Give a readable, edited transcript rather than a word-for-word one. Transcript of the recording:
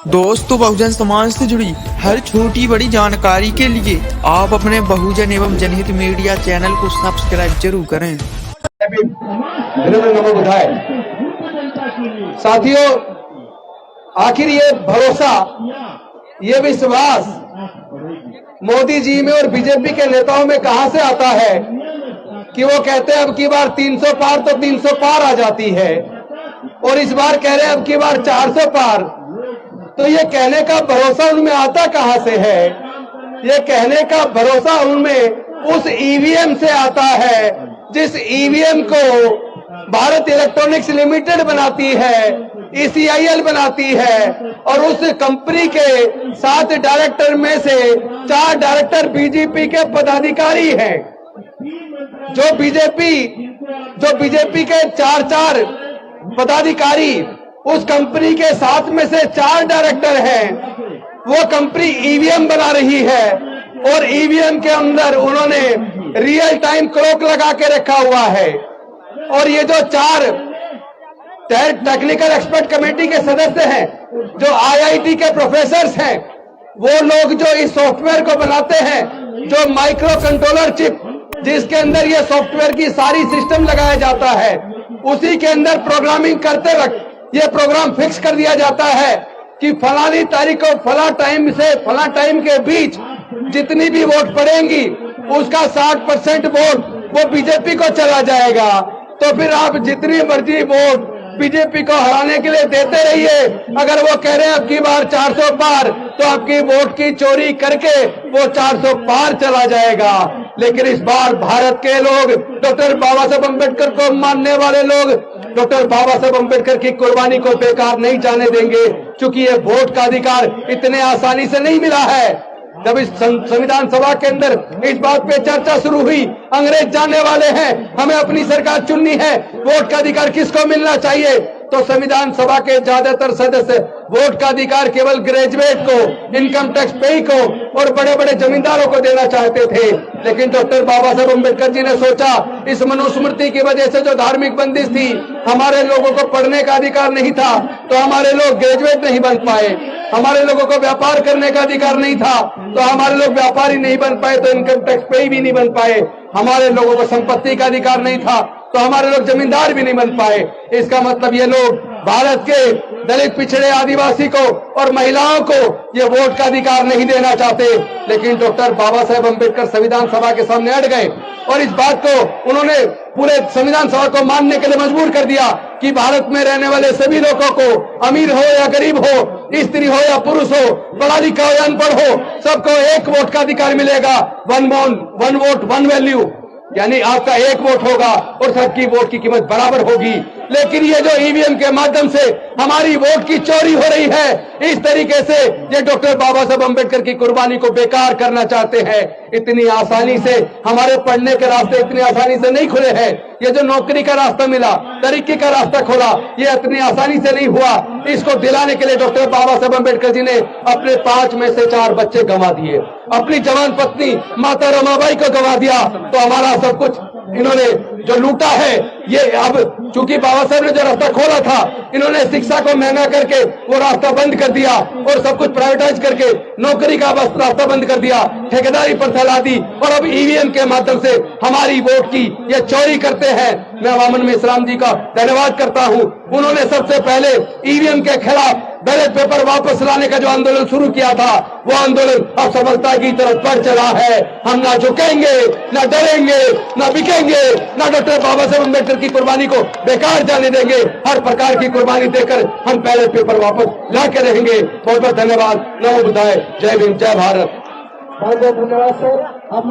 दोस्तों, बहुजन समाज से जुड़ी हर छोटी बड़ी जानकारी के लिए आप अपने बहुजन एवं जनहित मीडिया चैनल को सब्सक्राइब जरूर करें। नमो बुधाय। साथियों, आखिर ये भरोसा, ये विश्वास मोदी जी में और बीजेपी के नेताओं में कहां से आता है कि वो कहते हैं अब की बार 300 पार तो 300 पार आ जाती है, और इस बार कह रहे हैं अब की बार 400 पार। तो ये कहने का भरोसा उनमें आता कहां से है? ये कहने का भरोसा उनमें उस ईवीएम से आता है जिस ईवीएम को भारत इलेक्ट्रॉनिक्स लिमिटेड बनाती है, ECIL बनाती है, और उस कंपनी के 7 डायरेक्टर में से 4 डायरेक्टर बीजेपी के पदाधिकारी हैं। जो बीजेपी के 4 पदाधिकारी उस कंपनी के 7 में से 4 डायरेक्टर हैं। वो कंपनी ईवीएम बना रही है और ईवीएम के अंदर उन्होंने रियल टाइम क्लॉक लगा के रखा हुआ है। और ये जो 4 टेक्निकल एक्सपर्ट कमेटी के सदस्य हैं, जो IIT के प्रोफेसर्स हैं, वो लोग जो इस सॉफ्टवेयर को बनाते हैं, जो माइक्रो कंट्रोलर चिप जिसके अंदर ये सॉफ्टवेयर की सारी सिस्टम लगाया जाता है, उसी के अंदर प्रोग्रामिंग करते वक्त ये प्रोग्राम फिक्स कर दिया जाता है कि फलानी तारीख को फला टाइम से फला टाइम के बीच जितनी भी वोट पड़ेंगी उसका 60% वोट वो बीजेपी को चला जाएगा। तो फिर आप जितनी मर्जी वोट बीजेपी को हराने के लिए देते रहिए। अगर वो कह रहे हैं अब की बार 400 पार, तो आपकी वोट की चोरी करके वो 400 पार चला जाएगा। लेकिन इस बार भारत के लोग, डॉक्टर बाबा साहब अम्बेडकर को मानने वाले लोग, डॉक्टर बाबा साहब अम्बेडकर की कुर्बानी को बेकार नहीं जाने देंगे, क्योंकि ये वोट का अधिकार इतने आसानी से नहीं मिला है। जब इस संविधान सभा के अंदर इस बात पे चर्चा शुरू हुई, अंग्रेज जानने वाले हैं, हमें अपनी सरकार चुननी है, वोट का अधिकार किसको मिलना चाहिए, तो संविधान सभा के ज्यादातर सदस्य वोट का अधिकार केवल ग्रेजुएट को, इनकम टैक्स पेई को और बड़े बड़े जमींदारों को देना चाहते थे। लेकिन डॉक्टर बाबा साहब अम्बेडकर जी ने सोचा, इस मनुस्मृति की वजह से जो धार्मिक बंदिश थी, हमारे लोगों को पढ़ने का अधिकार नहीं था, तो हमारे लोग ग्रेजुएट नहीं बन पाए। हमारे लोगों को व्यापार करने का अधिकार नहीं था, तो हमारे लोग व्यापारी नहीं बन पाए, तो इनकम टैक्स पेई भी नहीं बन पाए। हमारे लोगों को संपत्ति का अधिकार नहीं था, तो हमारे लोग जमींदार भी नहीं बन पाए। इसका मतलब ये लोग भारत के दलित, पिछड़े, आदिवासी को और महिलाओं को ये वोट का अधिकार नहीं देना चाहते। लेकिन डॉक्टर बाबा साहेब अम्बेडकर संविधान सभा के सामने अड़ गए और इस बात को उन्होंने पूरे संविधान सभा को मानने के लिए मजबूर कर दिया कि भारत में रहने वाले सभी लोगों को, अमीर हो या गरीब हो, स्त्री हो या पुरुष हो, पढ़ा लिखा हो या अनपढ़ हो, सबको एक वोट का अधिकार मिलेगा। वन वोट वन वैल्यू, यानी आपका एक वोट होगा और सबकी वोट की कीमत बराबर होगी। लेकिन ये जो ईवीएम के माध्यम से हमारी वोट की चोरी हो रही है, इस तरीके से ये डॉक्टर बाबा साहब अम्बेडकर की कुर्बानी को बेकार करना चाहते हैं। इतनी आसानी से हमारे पढ़ने के रास्ते इतनी आसानी से नहीं खुले हैं। ये जो नौकरी का रास्ता मिला, तरक्की का रास्ता खोला, ये इतनी आसानी से नहीं हुआ। इसको दिलाने के लिए डॉक्टर बाबा साहब अम्बेडकर जी ने अपने 5 में से 4 बच्चे गंवा दिए, अपनी जवान पत्नी माता रमाबाई को गंवा दिया। तो हमारा सब कुछ इन्होंने जो लूटा है, ये अब चूंकि बाबा साहब ने जो रास्ता खोला था, इन्होंने शिक्षा को महंगा करके वो रास्ता बंद कर दिया और सब कुछ प्राइवेटाइज करके नौकरी का रास्ता बंद कर दिया, ठेकेदारी पर फैला दी, और अब ईवीएम के माध्यम से हमारी वोट की ये चोरी करते हैं। मैं वामन मिश्राम जी का धन्यवाद करता हूं। उन्होंने सबसे पहले ईवीएम के खिलाफ बैलेट पेपर वापस लाने का जो आंदोलन शुरू किया था, वो आंदोलन अब सफलता की तरफ बढ़ चला है। हम ना झुकेंगे, ना डरेंगे, ना बिकेंगे, ना डॉक्टर बाबा साहब अम्बेडकर की कुर्बानी को बेकार जाने देंगे। हर प्रकार की कुर्बानी देकर हम बैलेट पेपर वापस ला के रहेंगे। बहुत बहुत धन्यवाद। नमो बुद्धाय। जय भीम, जय भारत। बहुत बहुत धन्यवाद सर। अब